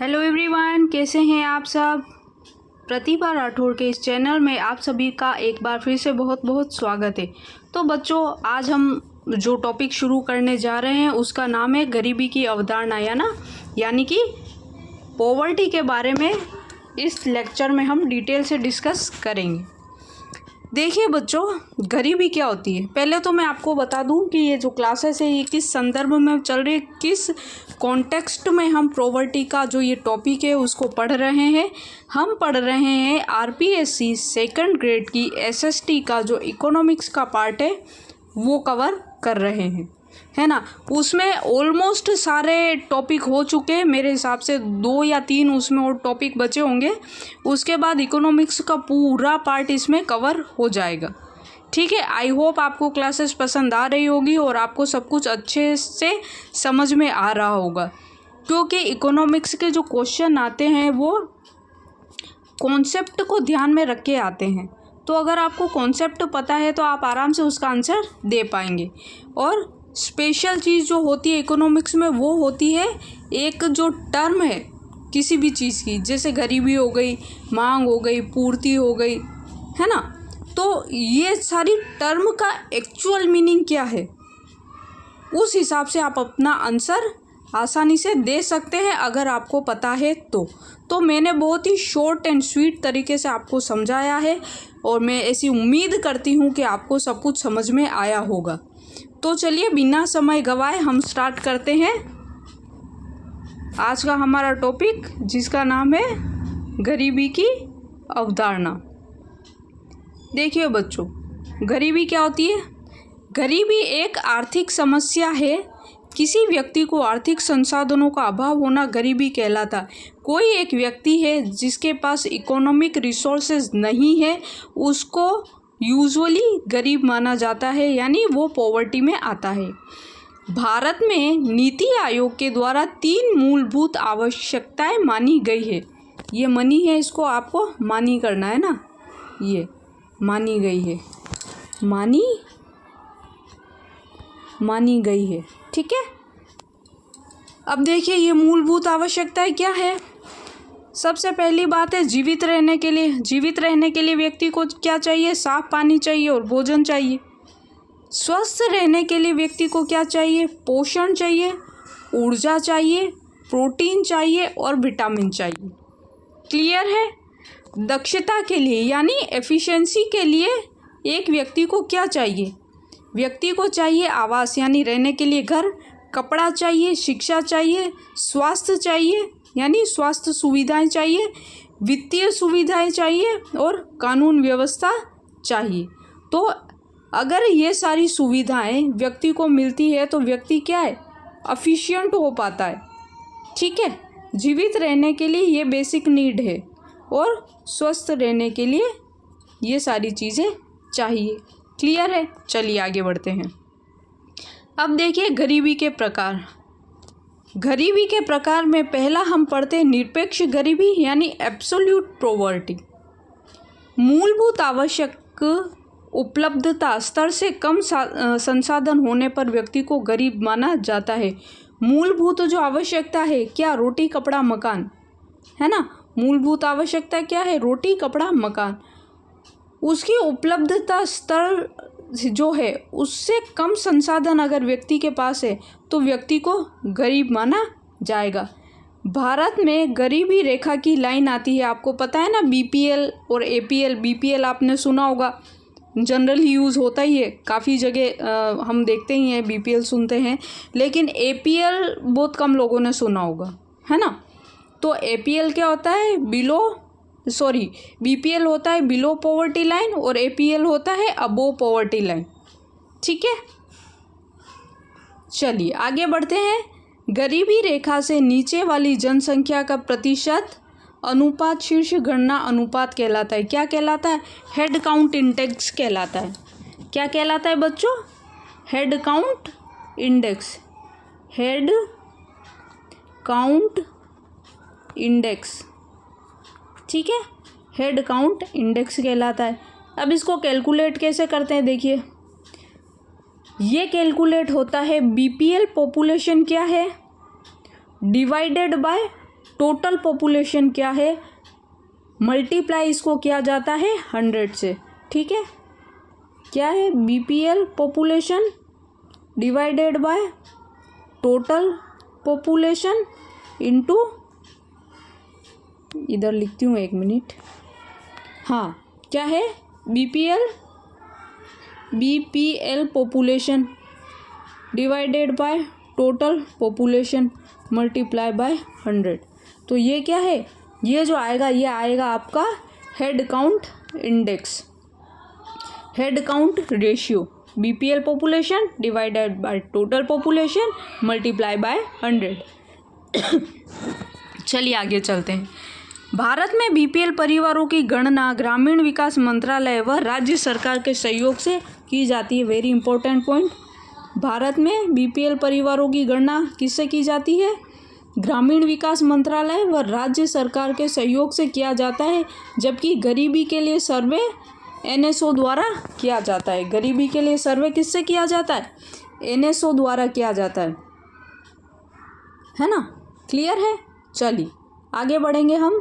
Hello everyone, कैसे हैं आप सब। प्रतिभा राठौर के इस चैनल में आप सभी का एक बार फिर से बहुत बहुत स्वागत है। तो बच्चों, आज हम जो टॉपिक शुरू करने जा रहे हैं उसका नाम है गरीबी की अवधारणा, यानी कि पॉवर्टी के बारे में इस लेक्चर में हम डिटेल से डिस्कस करेंगे। देखिए बच्चों, गरीबी क्या होती है। पहले तो मैं आपको बता दूं कि ये जो क्लासेस है ये किस संदर्भ में चल रही है, किस कॉन्टेक्स्ट में हम पॉवर्टी का जो ये टॉपिक है उसको पढ़ रहे हैं। हम पढ़ रहे हैं आरपीएससी सेकंड ग्रेड की एसएसटी का जो इकोनॉमिक्स का पार्ट है वो कवर कर रहे हैं, है ना। उसमें ऑलमोस्ट सारे टॉपिक हो चुके हैं, मेरे हिसाब से 2 या 3 उसमें और टॉपिक बचे होंगे। उसके बाद इकोनॉमिक्स का पूरा पार्ट इसमें कवर हो जाएगा। ठीक है, आई होप आपको क्लासेस पसंद आ रही होगी और आपको सब कुछ अच्छे से समझ में आ रहा होगा, क्योंकि इकोनॉमिक्स के जो क्वेश्चन आते हैं वो कॉन्सेप्ट को ध्यान में रख के आते हैं। तो अगर आपको कॉन्सेप्ट पता है तो आप आराम से उसका आंसर दे पाएंगे। और स्पेशल चीज़ जो होती है इकोनॉमिक्स में वो होती है एक जो टर्म है किसी भी चीज़ की, जैसे गरीबी हो गई, मांग हो गई, पूर्ति हो गई, है ना। तो ये सारी टर्म का एक्चुअल मीनिंग क्या है, उस हिसाब से आप अपना आंसर आसानी से दे सकते हैं अगर आपको पता है तो मैंने बहुत ही शॉर्ट एंड स्वीट तरीके से आपको समझाया है और मैं ऐसी उम्मीद करती हूँ कि आपको सब कुछ समझ में आया होगा। तो चलिए बिना समय गवाए हम स्टार्ट करते हैं आज का हमारा टॉपिक, जिसका नाम है गरीबी की अवधारणा। देखिए बच्चों, गरीबी क्या होती है। गरीबी एक आर्थिक समस्या है। किसी व्यक्ति को आर्थिक संसाधनों का अभाव होना गरीबी कहलाता है। कोई एक व्यक्ति है जिसके पास इकोनॉमिक रिसोर्सेज नहीं है, उसको यूजुअली गरीब माना जाता है, यानी वो पॉवर्टी में आता है। भारत में नीति आयोग के द्वारा 3 मूलभूत आवश्यकताएं मानी गई है। ये मनी है, इसको आपको मानी करना है ना, ये मानी गई है, मानी गई है, ठीक है। अब देखिए ये मूलभूत आवश्यकताएं क्या है। सबसे पहली बात है जीवित रहने के लिए व्यक्ति को क्या चाहिए, साफ पानी चाहिए और भोजन चाहिए। स्वस्थ रहने के लिए व्यक्ति को क्या चाहिए, पोषण चाहिए, ऊर्जा चाहिए, प्रोटीन चाहिए और विटामिन चाहिए। क्लियर है। दक्षता के लिए यानी एफिशिएंसी के लिए एक व्यक्ति को क्या चाहिए, व्यक्ति को चाहिए आवास यानी रहने के लिए घर, कपड़ा चाहिए, शिक्षा चाहिए, स्वास्थ्य चाहिए यानी स्वास्थ्य सुविधाएं चाहिए, वित्तीय सुविधाएं चाहिए और कानून व्यवस्था चाहिए। तो अगर ये सारी सुविधाएं व्यक्ति को मिलती है तो व्यक्ति क्या है, एफिशिएंट हो पाता है। ठीक है, जीवित रहने के लिए ये बेसिक नीड है और स्वस्थ रहने के लिए ये सारी चीज़ें चाहिए। क्लियर है। चलिए आगे बढ़ते हैं। अब देखिए गरीबी के प्रकार। गरीबी के प्रकार में पहला हम पढ़ते हैं निरपेक्ष गरीबी यानी एब्सोल्यूट पॉवर्टी। मूलभूत आवश्यक उपलब्धता स्तर से कम संसाधन होने पर व्यक्ति को गरीब माना जाता है। मूलभूत जो आवश्यकता है क्या, रोटी कपड़ा मकान, है ना। मूलभूत आवश्यकता क्या है, रोटी कपड़ा मकान। उसकी उपलब्धता स्तर जो है उससे कम संसाधन अगर व्यक्ति के पास है तो व्यक्ति को गरीब माना जाएगा। भारत में गरीबी रेखा की लाइन आती है, आपको पता है ना, बीपीएल और एपीएल। बीपीएल आपने सुना होगा, जनरल यूज़ होता ही है, काफ़ी जगह हम देखते ही हैं बीपीएल सुनते हैं, लेकिन एपीएल बहुत कम लोगों ने सुना होगा, है ना। तो एपीएल क्या होता है, बीपीएल होता है बिलो पॉवर्टी लाइन और एपीएल होता है अबोव पॉवर्टी लाइन। ठीक है, चलिए आगे बढ़ते हैं। गरीबी रेखा से नीचे वाली जनसंख्या का प्रतिशत अनुपात शीर्ष गणना अनुपात कहलाता है। क्या कहलाता है, हेड काउंट इंडेक्स कहलाता है। क्या कहलाता है बच्चों, head count index, head count index, ठीक है, हेड काउंट इंडेक्स कहलाता है। अब इसको कैलकुलेट कैसे करते हैं, देखिए ये कैलकुलेट होता है बीपीएल पॉपुलेशन क्या है डिवाइडेड बाय टोटल पॉपुलेशन क्या है, मल्टीप्लाई इसको किया जाता है 100 से, ठीक है। क्या है, BPL population divided by total population into, इधर लिखती हूँ 1 मिनट, हाँ क्या है, BPL population divided by total population multiply by 100। तो ये क्या है, ये जो आएगा ये आएगा आपका head count index, head count ratio, BPL population divided by total population multiply by 100। चलिए आगे चलते हैं। भारत में बीपीएल परिवारों की गणना ग्रामीण विकास मंत्रालय व राज्य सरकार के सहयोग से की जाती है। वेरी इंपॉर्टेंट पॉइंट, भारत में बीपीएल परिवारों की गणना किससे की जाती है, ग्रामीण विकास मंत्रालय व राज्य सरकार के सहयोग से किया जाता है, जबकि गरीबी के लिए सर्वे एनएसओ द्वारा किया जाता है। गरीबी के लिए सर्वे किससे किया जाता है, एनएसओ द्वारा किया जाता है ना, क्लियर है। चलिए आगे बढ़ेंगे हम।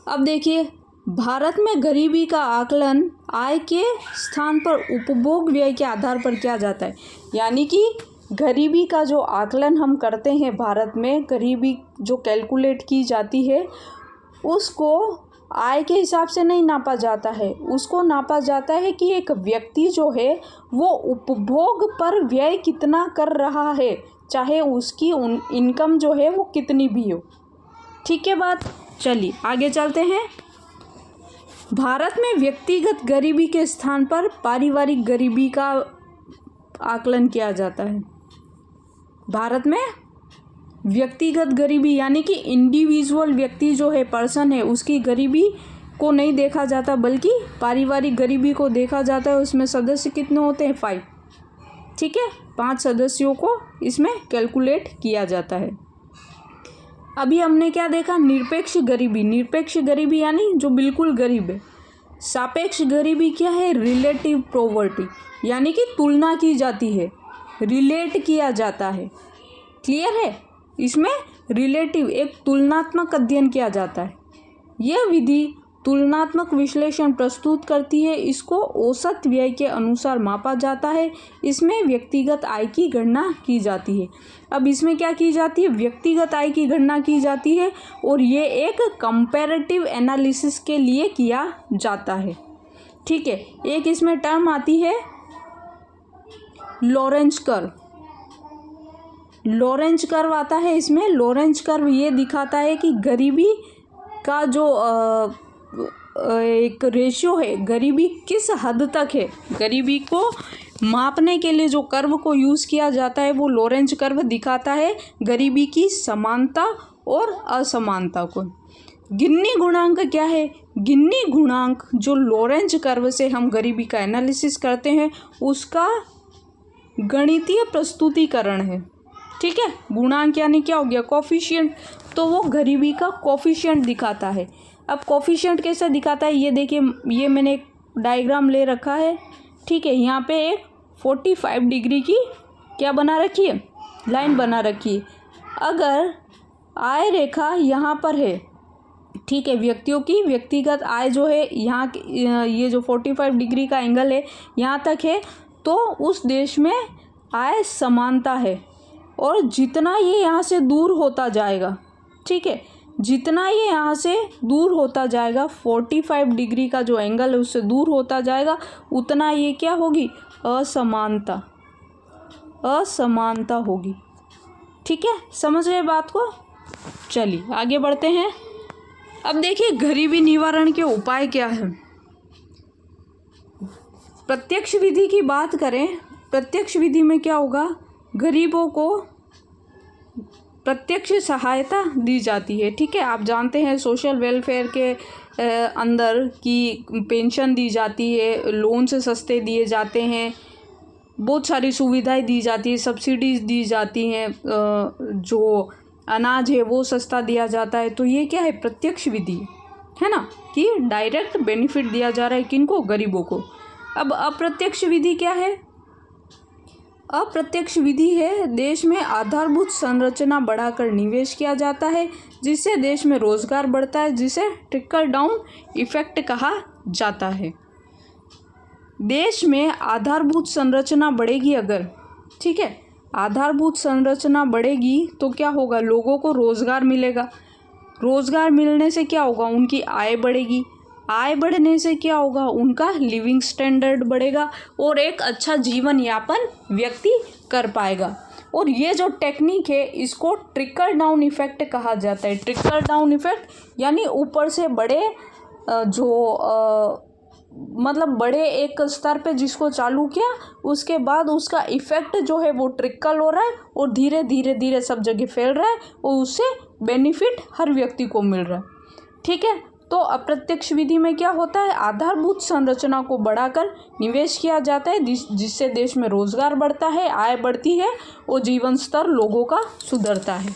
अब देखिए, भारत में गरीबी का आकलन आय के स्थान पर उपभोग व्यय के आधार पर किया जाता है। यानी कि गरीबी का जो आकलन हम करते हैं भारत में, गरीबी जो कैलकुलेट की जाती है उसको आय के हिसाब से नहीं नापा जाता है, उसको नापा जाता है कि एक व्यक्ति जो है वो उपभोग पर व्यय कितना कर रहा है, चाहे उसकी इनकम जो है वो कितनी भी हो, ठीक है बात। चलिए आगे चलते हैं। भारत में व्यक्तिगत गरीबी के स्थान पर पारिवारिक गरीबी का आकलन किया जाता है। भारत में व्यक्तिगत गरीबी यानी कि इंडिविजुअल व्यक्ति जो है, पर्सन है, उसकी गरीबी को नहीं देखा जाता बल्कि पारिवारिक गरीबी को देखा जाता है। उसमें सदस्य कितने होते हैं, 5, ठीक है, 5 सदस्यों को इसमें कैलकुलेट किया जाता है। अभी हमने क्या देखा, निरपेक्ष गरीबी। निरपेक्ष गरीबी यानी जो बिल्कुल गरीब है। सापेक्ष गरीबी क्या है, रिलेटिव पॉवर्टी, यानी कि तुलना की जाती है, रिलेट किया जाता है, क्लियर है। इसमें रिलेटिव एक तुलनात्मक अध्ययन किया जाता है। यह विधि तुलनात्मक विश्लेषण प्रस्तुत करती है। इसको औसत व्यय के अनुसार मापा जाता है। इसमें व्यक्तिगत आय की गणना की जाती है। अब इसमें क्या की जाती है, व्यक्तिगत आय की गणना की जाती है और ये एक कंपैरेटिव एनालिसिस के लिए किया जाता है, ठीक है। एक इसमें टर्म आती है लॉरेंज कर्व। लॉरेंज कर्व आता है इसमें। लॉरेंज कर्व ये दिखाता है कि गरीबी का जो एक रेशियो है, गरीबी किस हद तक है, गरीबी को मापने के लिए जो कर्व को यूज़ किया जाता है वो लॉरेंज कर्व दिखाता है गरीबी की समानता और असमानता को। गिन्नी गुणांक क्या है, गिन्नी गुणांक जो लॉरेंज कर्व से हम गरीबी का एनालिसिस करते हैं उसका गणितीय प्रस्तुतिकरण है, ठीक है। गुणांक यानी क्या हो गया, कोफिशिएंट, तो वो गरीबी का कोफिशिएंट दिखाता है। अब कोफिशिएंट कैसे दिखाता है, ये देखिए, ये मैंने एक डायग्राम ले रखा है, ठीक है। यहाँ पे एक 45 डिग्री की क्या बना रखी है, लाइन बना रखी है। अगर आय रेखा यहाँ पर है, ठीक है, व्यक्तियों की व्यक्तिगत आय जो है यहाँ ये जो 45 डिग्री का एंगल है यहाँ तक है, तो उस देश में आय समानता है। और जितना ये यहाँ से दूर होता जाएगा, ठीक है, जितना ये यहाँ से दूर होता जाएगा, 45 डिग्री का जो एंगल है उससे दूर होता जाएगा, उतना ये क्या होगी, असमानता, असमानता होगी, ठीक है। समझ रहे बात को। चलिए आगे बढ़ते हैं। अब देखिए गरीबी निवारण के उपाय क्या है। प्रत्यक्ष विधि की बात करें, प्रत्यक्ष विधि में क्या होगा, गरीबों को प्रत्यक्ष सहायता दी जाती है, ठीक है। आप जानते हैं सोशल वेलफेयर के अंदर की पेंशन दी जाती है, लोन से सस्ते दिए जाते हैं, बहुत सारी सुविधाएं दी जाती है, सब्सिडीज दी जाती हैं, जो अनाज है वो सस्ता दिया जाता है। तो ये क्या है, प्रत्यक्ष विधि है ना, कि डायरेक्ट बेनिफिट दिया जा रहा है किनको, गरीबों को। अब अप्रत्यक्ष विधि क्या है, अप्रत्यक्ष विधि है, देश में आधारभूत संरचना बढ़ाकर निवेश किया जाता है जिससे देश में रोजगार बढ़ता है, जिसे ट्रिकल डाउन इफेक्ट कहा जाता है। देश में आधारभूत संरचना बढ़ेगी अगर, ठीक है, आधारभूत संरचना बढ़ेगी तो क्या होगा, लोगों को रोजगार मिलेगा, रोजगार मिलने से क्या होगा, उनकी आय बढ़ेगी, आय बढ़ने से क्या होगा, उनका लिविंग स्टैंडर्ड बढ़ेगा और एक अच्छा जीवन यापन व्यक्ति कर पाएगा। और ये जो टेक्निक है इसको ट्रिकल डाउन इफेक्ट कहा जाता है। ट्रिकल डाउन इफेक्ट यानी ऊपर से बड़े मतलब बड़े एक स्तर पे जिसको चालू किया उसके बाद उसका इफेक्ट जो है वो ट्रिकल हो रहा है और धीरे धीरे धीरे सब जगह फैल रहा है और उससे बेनिफिट हर व्यक्ति को मिल रहा है। ठीक है, तो अप्रत्यक्ष विधि में क्या होता है, आधारभूत संरचना को बढ़ाकर निवेश किया जाता है जिससे देश में रोजगार बढ़ता है, आय बढ़ती है और जीवन स्तर लोगों का सुधरता है।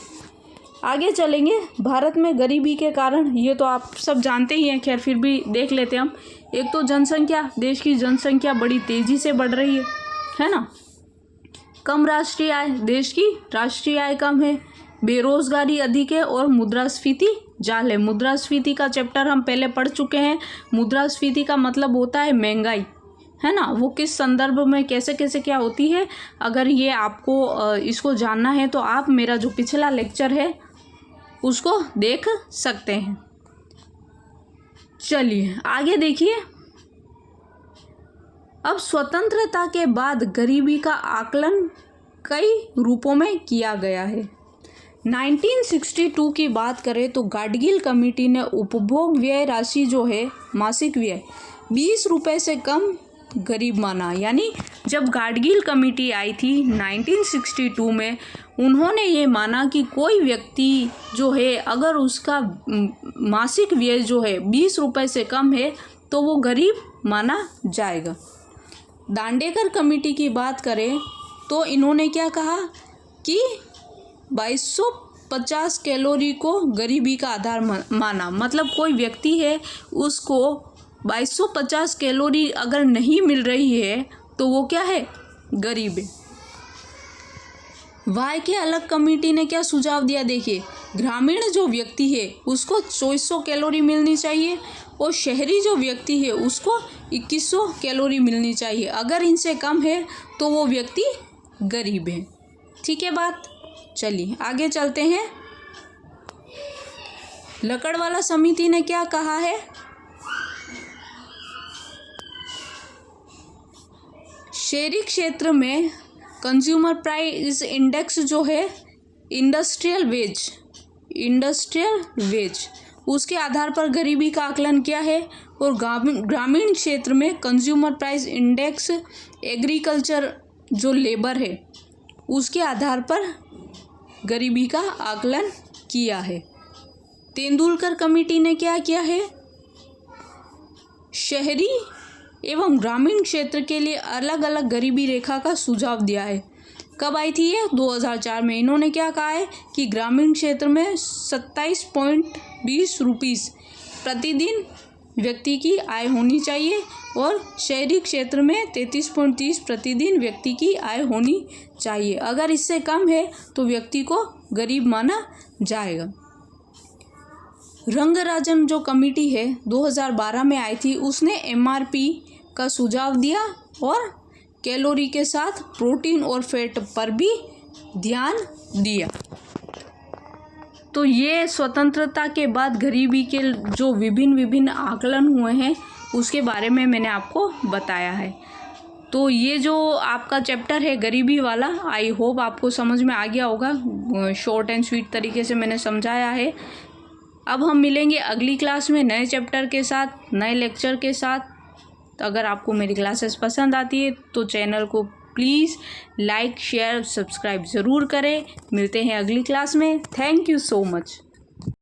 आगे चलेंगे, भारत में गरीबी के कारण, ये तो आप सब जानते ही हैं, खैर फिर भी देख लेते हैं हम। एक तो जनसंख्या, देश की जनसंख्या बड़ी तेजी से बढ़ रही है ना। कम राष्ट्रीय आय, देश की राष्ट्रीय आय कम है, बेरोजगारी अधिक है और मुद्रास्फीति जाल है। मुद्रास्फीति का चैप्टर हम पहले पढ़ चुके हैं। मुद्रास्फीति का मतलब होता है महंगाई, है ना, वो किस संदर्भ में कैसे कैसे क्या होती है। अगर ये आपको इसको जानना है तो आप मेरा जो पिछला लेक्चर है उसको देख सकते हैं। चलिए आगे देखिए, अब स्वतंत्रता के बाद गरीबी का आकलन कई रूपों में किया गया है। 1962 की बात करें तो गाडगिल कमेटी ने उपभोग व्यय राशि जो है, मासिक व्यय 20 रुपये से कम गरीब माना। यानी जब गाडगिल कमेटी आई थी 1962 में, उन्होंने ये माना कि कोई व्यक्ति जो है अगर उसका मासिक व्यय जो है 20 रुपये से कम है तो वो गरीब माना जाएगा। दांडेकर कमेटी की बात करें तो इन्होंने क्या कहा कि 2250 कैलोरी को गरीबी का आधार माना। मतलब कोई व्यक्ति है उसको 2250 कैलोरी अगर नहीं मिल रही है तो वो क्या है, गरीब है। वाई के अलग कमेटी ने क्या सुझाव दिया, देखिए, ग्रामीण जो व्यक्ति है उसको 2400 कैलोरी मिलनी चाहिए और शहरी जो व्यक्ति है उसको 2100 कैलोरी मिलनी चाहिए। अगर इनसे कम है तो वो व्यक्ति गरीब है। ठीक है बात, चलिए आगे चलते हैं। लकड़वाला समिति ने क्या कहा है, शहरी क्षेत्र में कंज्यूमर प्राइस इंडेक्स जो है इंडस्ट्रियल वेज उसके आधार पर गरीबी का आकलन किया है। और ग्रामीण क्षेत्र में कंज्यूमर प्राइस इंडेक्स एग्रीकल्चर जो लेबर है उसके आधार पर गरीबी का आकलन किया है। तेंदुलकर कमेटी ने क्या किया है, शहरी एवं ग्रामीण क्षेत्र के लिए अलग अलग गरीबी रेखा का सुझाव दिया है। कब आई थी ये, 2004 में। इन्होंने क्या कहा है कि ग्रामीण क्षेत्र में 27.20 रुपीज़ प्रतिदिन व्यक्ति की आय होनी चाहिए और शहरी क्षेत्र में 33.30 प्रतिदिन व्यक्ति की आय होनी चाहिए। अगर इससे कम है तो व्यक्ति को गरीब माना जाएगा। रंगराजन जो कमेटी है 2012 में आई थी, उसने MRP का सुझाव दिया और कैलोरी के साथ प्रोटीन और फैट पर भी ध्यान दिया। तो ये स्वतंत्रता के बाद गरीबी के जो विभिन्न आकलन हुए हैं उसके बारे में मैंने आपको बताया है। तो ये जो आपका चैप्टर है गरीबी वाला, आई होप आपको समझ में आ गया होगा। शॉर्ट एंड स्वीट तरीके से मैंने समझाया है। अब हम मिलेंगे अगली क्लास में नए चैप्टर के साथ, नए लेक्चर के साथ। तो अगर आपको मेरी क्लासेस पसंद आती है तो चैनल को प्लीज़ लाइक शेयर सब्सक्राइब ज़रूर करें। मिलते हैं अगली क्लास में। Thank you so much.